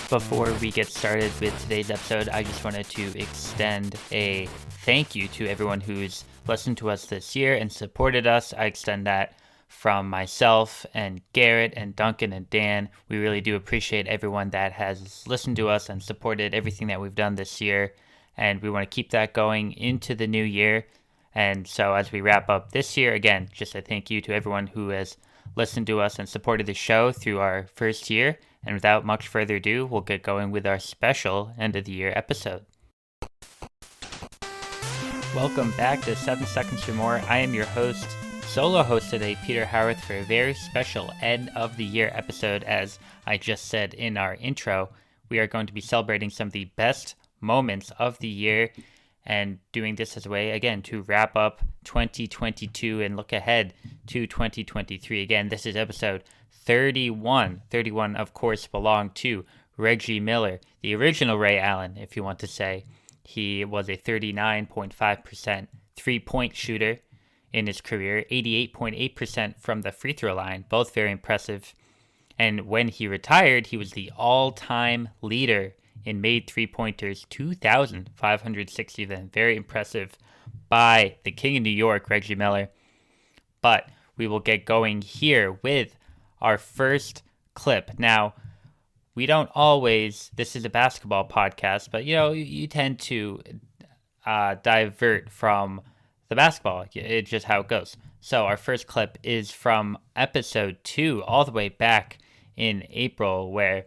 Before we get started with today's episode, I just wanted to extend a thank you to everyone who's listened to us this year and supported us. I extend that from myself and Garrett and Duncan and Dan. We really do appreciate everyone that has listened to us and supported everything that we've done this year. And we want to keep that going into the new year. And so as we wrap up this year, again, just a thank you to everyone who has listened to us and supported the show through our first year. And without much further ado, we'll get going with our special end of the year episode. Welcome back to 7 Seconds or More. I am your host, solo host today, Peter Howarth, for a very special end of the year episode. As I just said in our intro, we are going to be celebrating some of the best moments of the year and doing this as a way, again, to wrap up 2022 and look ahead to 2023. Again, this is episode 31. 31, of course, belonged to Reggie Miller, the original Ray Allen, if you want to say. He was a 39.5% three-point shooter in his career, 88.8% from the free throw line, both very impressive. And when he retired, he was the all-time leader in made three-pointers, 2,560 of them. Very impressive by the King of New York, Reggie Miller. But we will get going here with our first clip. Now, we don't always, this is a basketball podcast, but you tend to divert from the basketball. It's just how it goes. So our first clip is from episode 2, all the way back in April, where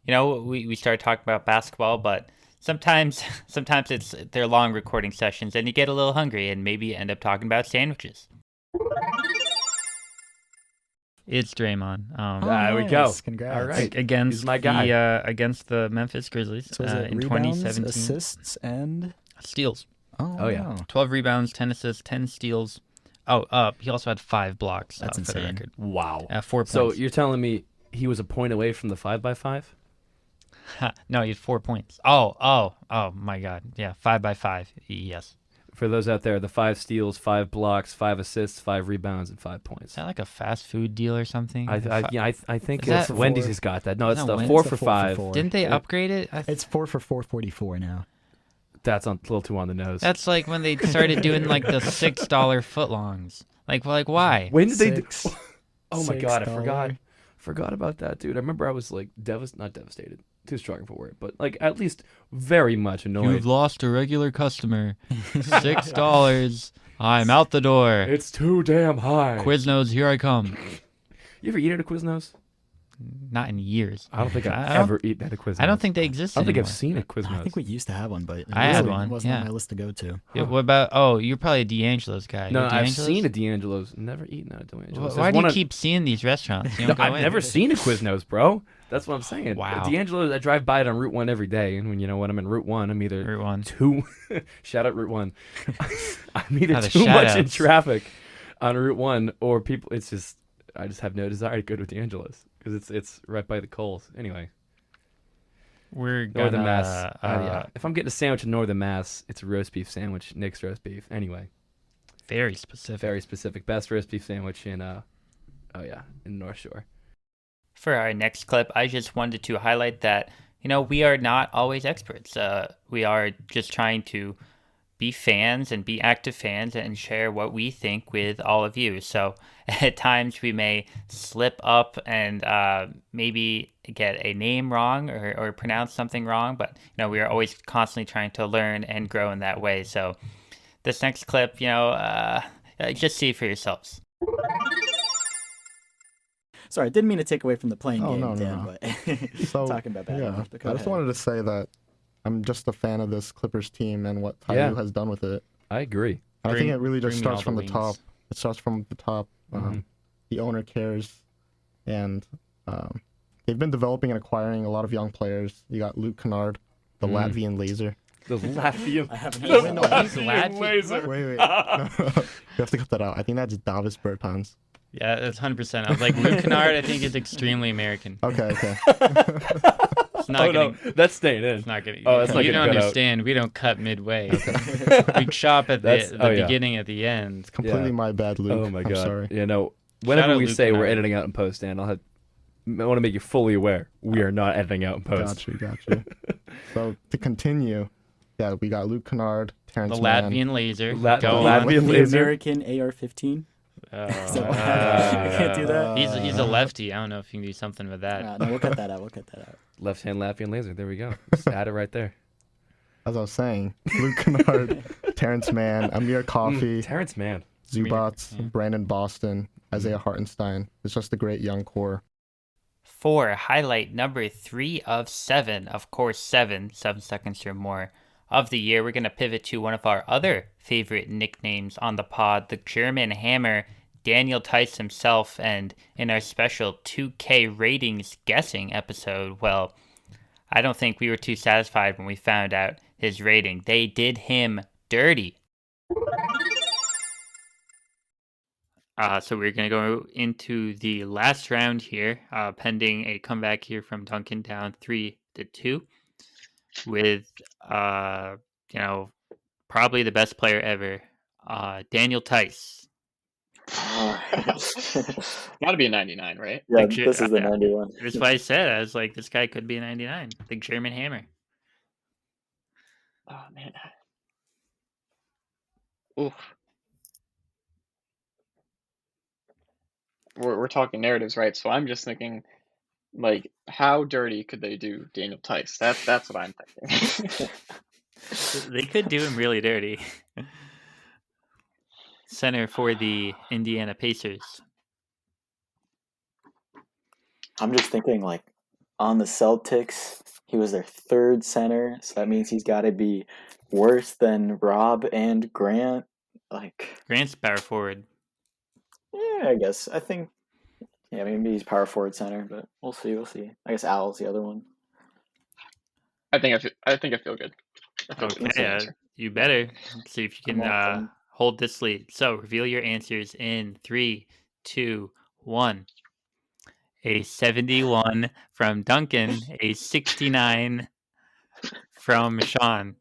we started talking about basketball, but sometimes they're long recording sessions and you get a little hungry and maybe you end up talking about sandwiches. It's Draymond. There we go. Congrats. All right. Against my guy. Against the Memphis Grizzlies So is it in rebounds, 2017. assists, and Steals. Oh yeah. wow. 12 rebounds, 10 assists, 10 steals. He also had 5 blocks. That's for the insane. record. Wow. 4 points. So you're telling me he was a point away from the 5x5? No, he had 4 points. Oh my God. Yeah, 5x5. Yes. For those out there, the 5 steals, 5 blocks, 5 assists, 5 rebounds, and 5 points. Is that like a fast food deal or something? I think Is that Wendy's four? has got that. No, it's No, the Wendy's 4 It's for a 4 for 5. 4. Didn't they upgrade it? It's 4 for 444 now. That's a little too on the nose. That's like when they started doing like the $6 footlongs. Like why? When did they? Six- Oh my God, I $6. forgot about that, dude. I remember I was like not devastated. Too strong for word, but like at least very much annoyed. You've lost a regular customer. $6. I'm out the door. It's too damn high. Quiznos, here I come. You ever eat at a Quiznos? Not in years. I don't think I've I don't- ever eaten at a Quiznos. I don't think they exist I don't think anymore. I've seen a Quiznos. I think we used to have one, but it I had wasn't- one, wasn't yeah. on my list to go to. Yeah, what about? You're probably a D'Angelo's guy. No, You're I've D'Angelo's? seen a D'Angelo's. Never eaten at a D'Angelo's. Why do you There's one keep seeing these restaurants? You No, don't go I've in. never seen a Quiznos, bro. That's what I'm saying. Wow. D'Angelo's, I drive by it on Route 1 every day, and when I'm in Route 1, I'm either Route 1. too shout out Route 1. I'm either the too much in shout-outs. traffic on Route 1 or people. It's just I just have no desire to go to D'Angelo's because it's right by the Coles. Anyway, We're gonna. Northern Mass. Yeah. If I'm getting a sandwich in Northern Mass, it's a roast beef sandwich. Nick's roast beef. Anyway, Very specific. very specific. Best roast beef sandwich in in North Shore. For our next clip, I just wanted to highlight that, we are not always experts. We are just trying to be fans and be active fans and share what we think with all of you. So at times we may slip up and maybe get a name wrong or pronounce something wrong, but, we are always constantly trying to learn and grow in that way. So this next clip, just see for yourselves. Sorry, I didn't mean to take away from the playing game, no, Dan, no. but So, talking about yeah, basketball. Go I just ahead. wanted to say that I'm just a fan of this Clippers team and what Ty Yeah. Lue has done with it. I agree. I think it really just Bring me all starts from the wings. top. It starts from the top. Mhm. The owner cares, and they've been developing and acquiring a lot of young players. You got Luke Kennard, the Latvian laser. The Latvian. I haven't The heard no, that. he's Latvian. laser. Wait. No. You have to cut that out. I think that's Davis Bertans. Yeah, that's 100%. I was like, Luke Kennard, I think, is extremely American. Okay. It's not Oh no, getting. that's staying in. It's not getting. Oh, that's not you getting don't cut out. understand. We don't cut midway. We shop at the Yeah. beginning, at the end. Completely Yeah. my bad, Luke. Oh my I'm god. sorry. Yeah, no. Shout Whenever out we Luke say we're Kennard. editing out in post, Dan, I'll have want to make you fully aware. We are not editing out in post. Got you. So to continue, yeah, we got Luke Kennard, Terrence The Mann. Latvian laser. The Go Latvian on. The laser. American AR-15. Is that what happened? You can't do that. He's a lefty. I don't know if you can do something with that. No, we'll cut that out. Left-hand Latvian laser. There we go. Just add it right there. As I was saying, Luke Kennard, Terrence Mann, Amir Coffey, Terrence Mann. Zubats, Yeah. Brandon Boston, Isaiah Hartenstein. It's just a great young core. For highlight number 3 of 7, of course 7 seconds or more of the year, we're going to pivot to one of our other favorite nicknames on the pod, the German Hammer, Daniel Tice himself. And in our special 2K ratings guessing episode, well, I don't think we were too satisfied when we found out his rating. They did him dirty. So we're going to go into the last round here, pending a comeback here from Duncan down 3-2 with, probably the best player ever, Daniel Tice. Gotta be a 99, right? Yeah, Like, this is the 91. That's why I said, I was like, this guy could be a 99. The German Hammer. Oh, man. Oof. We're talking narratives, right? So I'm just thinking, like, how dirty could they do Daniel Tice? That's what I'm thinking. They could do him really dirty. Center for the Indiana Pacers. I'm just thinking, like, on the Celtics, he was their third center, so that means he's got to be worse than Rob and Grant. Like, Grant's power forward. yeah, I guess. I think, yeah, maybe he's power forward center, but we'll see. I guess Al's the other one. I think I feel good. I feel good with the Okay, answer. you better see if you I'm all can done. hold this lead. So reveal your answers in 3, 2, 1. A 71 from Duncan, a 69 from Sean.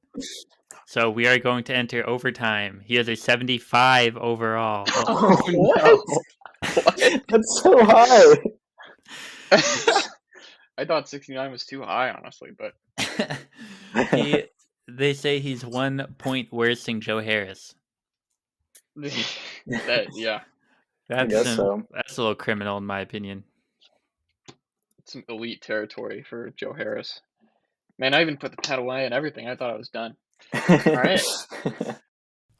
So we are going to enter overtime. He has a 75 overall. Oh, no. That's so high. I thought 69 was too high, honestly, but They say he's 1 point worse than Joe Harris. yeah, That's guess so. That's a little criminal in my opinion. it's some elite territory for Joe Harris. Man, I even put the pad away and everything. I thought I was done. All right.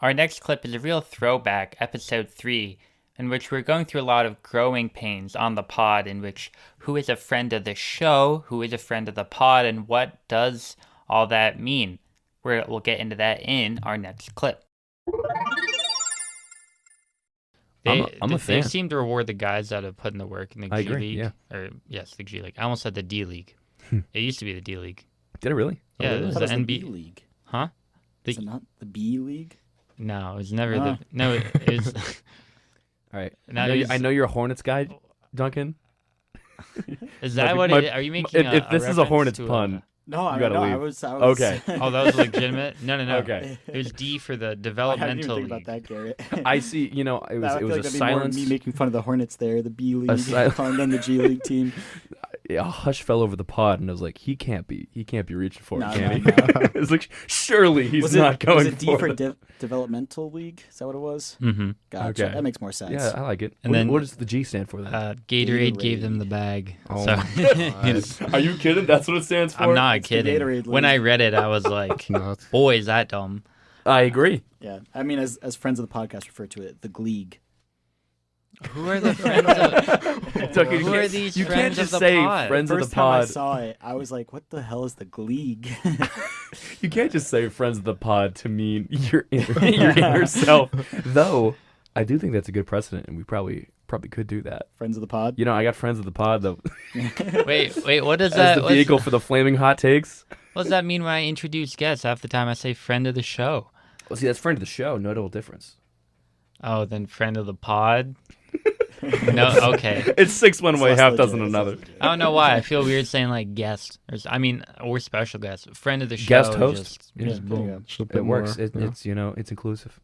Our next clip is a real throwback, episode 3, in which we're going through a lot of growing pains on the pod, in which who is a friend of the show, who is a friend of the pod, and what does all that mean. We'll get into that in our next clip. I'm a They fan. seem to reward the guys that have put in the work in the I G agree, League. yeah. Or, yes, the G League. I almost said the D League. It used to be the D League. Did it really? Yeah, really? it was That the was the B NBA. League. Huh? Is it not the B League? No, it was never Oh. the... No, it was... All right. No, I know you're a Hornets guy, Duncan. Is that My- what Are you making if this is a reference Hornets to pun, No, I gotta know. I leave. was. Okay. Oh, that was legitimate? No. Okay. It was D for the I hadn't even developmental think league. about that, Garrett. I see. You know, it was I feel like a that'd be more silence. me making fun of the Hornets there, the B League, sil- calling them the G League team. A hush fell over the pod, and I was like, he can't be reaching for No, it, can no, he? It's like, surely he's not going Was it D for for it. developmental league? Is that what it was? Mm-hmm. Gotcha. Okay. That makes more sense. Yeah, I like it. And What- then- what does the G stand for then? Gatorade gave them the bag. Oh So, my Are you kidding? That's what it stands for? I'm not It's the kidding. Gatorade When league. I read it, I was like, No, it's- boy, is that dumb. I agree. Yeah. I mean, as friends of the podcast refer to it, the Gleague. Who are the friends of... Duncan, Who are these you friends can't just of the say pod? friends of First the time I pod. saw it, I was like, "What the hell is the Gleague?" You can't just say friends of the pod to mean your inner self. Though, I do think that's a good precedent, and we probably could do that. Friends of the pod. You know, I got friends of the pod though. Wait, what does As that... the vehicle for the flaming hot takes. What does that mean when I introduce guests? Half the time I say friend of the show. Well, see, that's friend of the show. Notable difference. Oh, then friend of the pod? No, okay. It's 6 one It's way, less half legit, dozen it's another. less legit. I don't know why. I feel weird saying like guest. Or special guest. Friend of the show. Guest host? Just Yeah, just there you boom. go. just a bit It works. more, yeah. It's inclusive.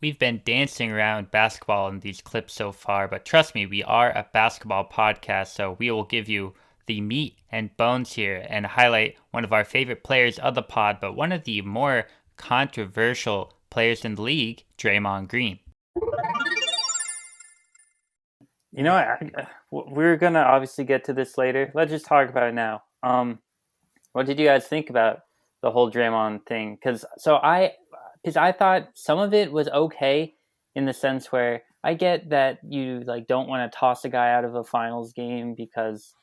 we've been dancing around basketball in these clips so far, but trust me, we are a basketball podcast, so we will give you the meat and bones here and highlight one of our favorite players of the pod, but one of the more controversial players in the league, Draymond Green. You know, we're going to obviously get to this later. Let's just talk about it now. What did you guys think about the whole Draymond thing? Because I thought some of it was okay in the sense where I get that you like don't want to toss a guy out of a finals game because,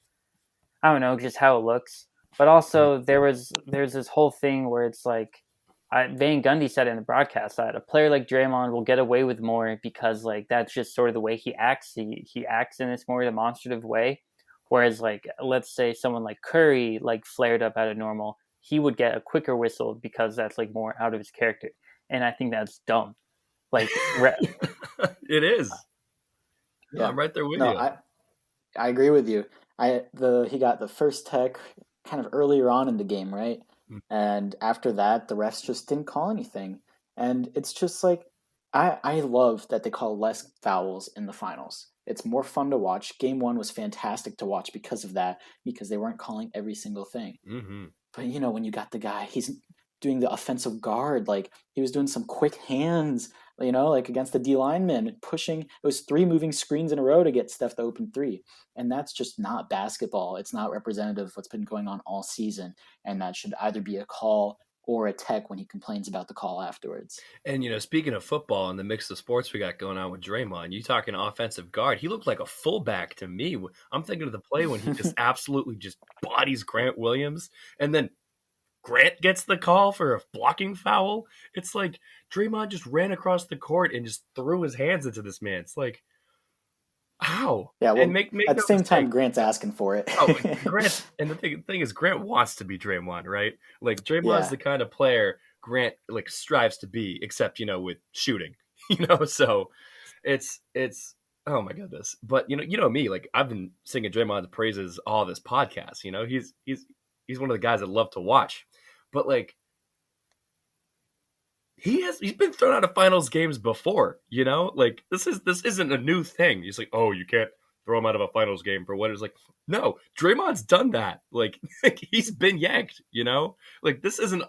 I don't know, just how it looks. But also there's this whole thing where it's like, Van Gundy said in the broadcast that a player like Draymond will get away with more because like that's just sort of the way he acts. He acts in this more demonstrative way. Whereas like, let's say someone like Curry like flared up out of normal, he would get a quicker whistle because that's like more out of his character. And I think that's dumb. Like it is. Yeah. I'm right there with No, you. I agree with you. He got the first tech kind of earlier on in the game, right? And after that, the refs just didn't call anything. And it's just like, I love that they call less fouls in the finals. It's more fun to watch. Game 1 was fantastic to watch because of that, because they weren't calling every single thing. Mm-hmm. But, you know, when you got the guy, he's doing the offensive guard, like he was doing some quick hands, you know, like against the D lineman, pushing. It was 3 moving screens in a row to get Steph the open 3. And that's just not basketball. It's not representative of what's been going on all season. And that should either be a call or a tech when he complains about the call afterwards. And, you know, speaking of football and the mix of sports we got going on with Draymond, you talking offensive guard, he looked like a fullback to me. I'm thinking of the play when he just absolutely just bodies Grant Williams, and then Grant gets the call for a blocking foul. It's like Draymond just ran across the court and just threw his hands into this man. It's like, how? Yeah, well, and make at the no same mistake. time, Grant's asking for it. Grant, and the thing is, Grant wants to be Draymond, right? Like Draymond's Yeah. the kind of player Grant like strives to be, except, you know, with shooting, you know. So it's oh my goodness. But you know me, like I've been singing Draymond's praises all this podcast. You know, he's one of the guys I love to watch. But like he's been thrown out of finals games before, you know? Like this isn't a new thing. He's like, "Oh, you can't throw him out of a finals game for what?" It's like, no, Draymond's done that. Like he's been yanked, you know? Like this isn't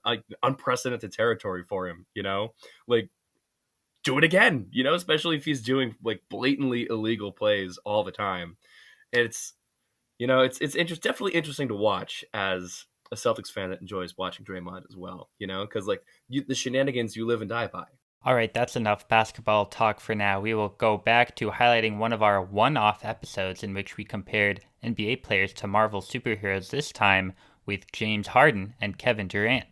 like unprecedented territory for him, you know? Like do it again, you know, especially if he's doing like blatantly illegal plays all the time. It's, you know, it's definitely interesting to watch as a Celtics fan that enjoys watching Draymond as well, you know, because like the shenanigans you live and die by. All right, that's enough basketball talk for now. We will go back to highlighting one of our one-off episodes in which we compared NBA players to Marvel superheroes, this time with James Harden and Kevin Durant.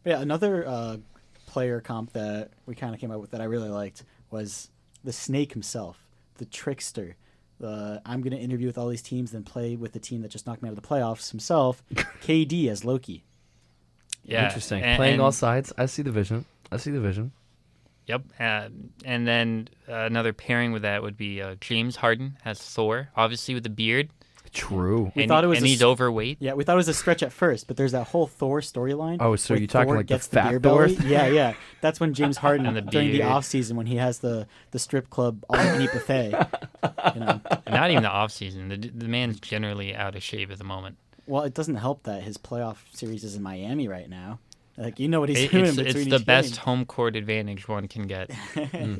Yeah, another player comp that we kind of came up with that I really liked was the Snake himself, the trickster. I'm going to interview with all these teams, then play with the team that just knocked me out of the playoffs himself, KD as Loki. Yeah, Interesting. Playing and all sides. I see the vision. Yep. And then another pairing with that would be James Harden as Thor, obviously with the beard. True. We thought it was and he's overweight. Yeah, we thought it was a stretch at first, but there's that whole Thor storyline. Oh, so where you're talking Thor like the gets fat beer Thor? belly. Yeah. That's when James Harden, And the during the beard. off season, when he has the strip club all you can eat buffet. You know. Not even the off season. The man's generally out of shape at the moment. Well, it doesn't help that his playoff series is in Miami right now. Like, you know what he's doing It's between the each best game. home court advantage one can get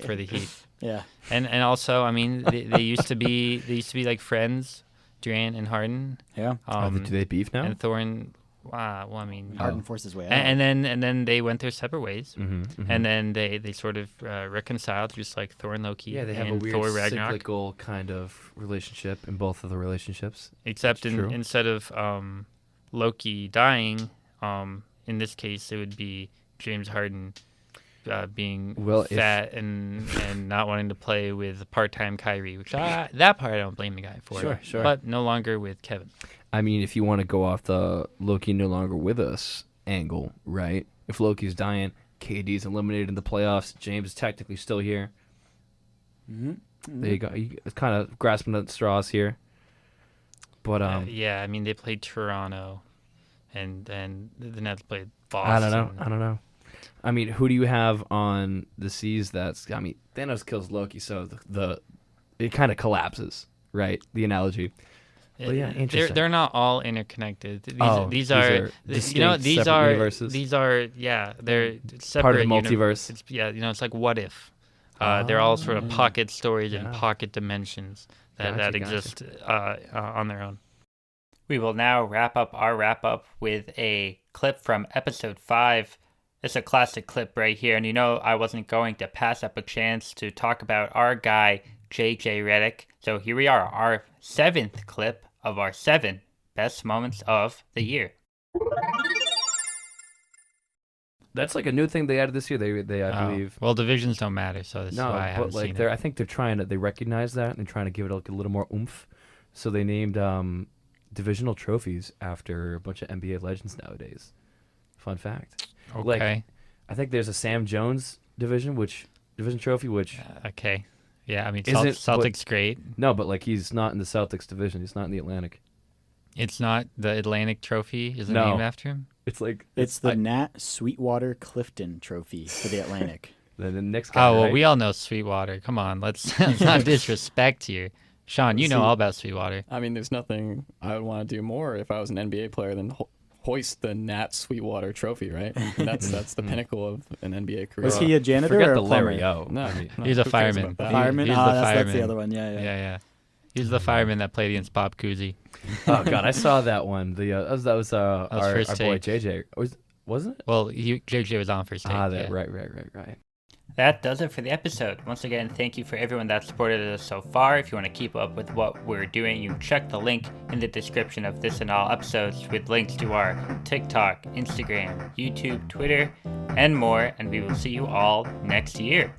for the Heat. Yeah. And also, I mean, they used to be like friends, Durant and Harden. Yeah. Do they beef now? And Thorne. Well, I mean, Harden forced his way out. and then they went their separate ways, Mm-hmm. and then they sort of reconciled, just like Thor and Loki. Yeah, they have a and weird Thor Ragnarok. cyclical kind of relationship in both of the relationships. Except It's true. instead of Loki dying, in this case it would be James Harden being fat and not wanting to play with part-time Kyrie, which that part I don't blame the guy for. Sure. But no longer with Kevin. I mean, if you want to go off the Loki no longer with us angle, right? If Loki's dying, KD's eliminated in the playoffs, James is technically still here. Mm-hmm. There you go. It's kind of grasping at straws here. But Yeah, I mean they played Toronto, and then the Nets played I Boston. don't know. I mean, who do you have on the seas? Thanos kills Loki, so it kind of collapses, right? The analogy. But yeah, interesting. They're not all interconnected. These are distinct, separate universes. These are they're separate. Part of the multiverse. It's like what if. They're all sort of pocket stories and pocket dimensions that exist on their own. We will now wrap up our wrap-up with a clip from episode 5. It's a classic clip right here, and I wasn't going to pass up a chance to talk about our guy, JJ Redick. So here we are, our 7th clip of our 7 best moments of the year. That's like a new thing they added this year. They I believe. Well, divisions don't matter, so this is why I haven't seen it. I think they recognize that and they're trying to give it like a little more oomph. So they named divisional trophies after a bunch of NBA legends nowadays. Fun fact. Okay. I think there's a Sam Jones division trophy, which. Okay. Yeah, I mean, Celtics great. No, but he's not in the Celtics division. He's not in the Atlantic. It's not the Atlantic trophy? Is it named after him? It's the Nat Sweetwater Clifton Trophy for the Atlantic. The next guy. Oh, well, we all know Sweetwater. Come on, let's not disrespect here. Sean, you know all about Sweetwater. I mean, there's nothing I would want to do more if I was an NBA player than hoist the Nat Sweetwater Trophy, right? That's the pinnacle of an NBA career. Was he a janitor Forget or the a plumber? Larry O. No, he's a fireman. Fireman? He's That's the other one. Yeah. He's the fireman that played against Bob Cousy. Oh God, I saw that one. That was our boy take. JJ. Wasn't it? Well, JJ was on first take. Right. That does it for the episode. Once again, thank you for everyone that supported us so far. If you want to keep up with what we're doing, you can check the link in the description of this and all episodes with links to our TikTok, Instagram, YouTube, Twitter, and more. And we will see you all next year.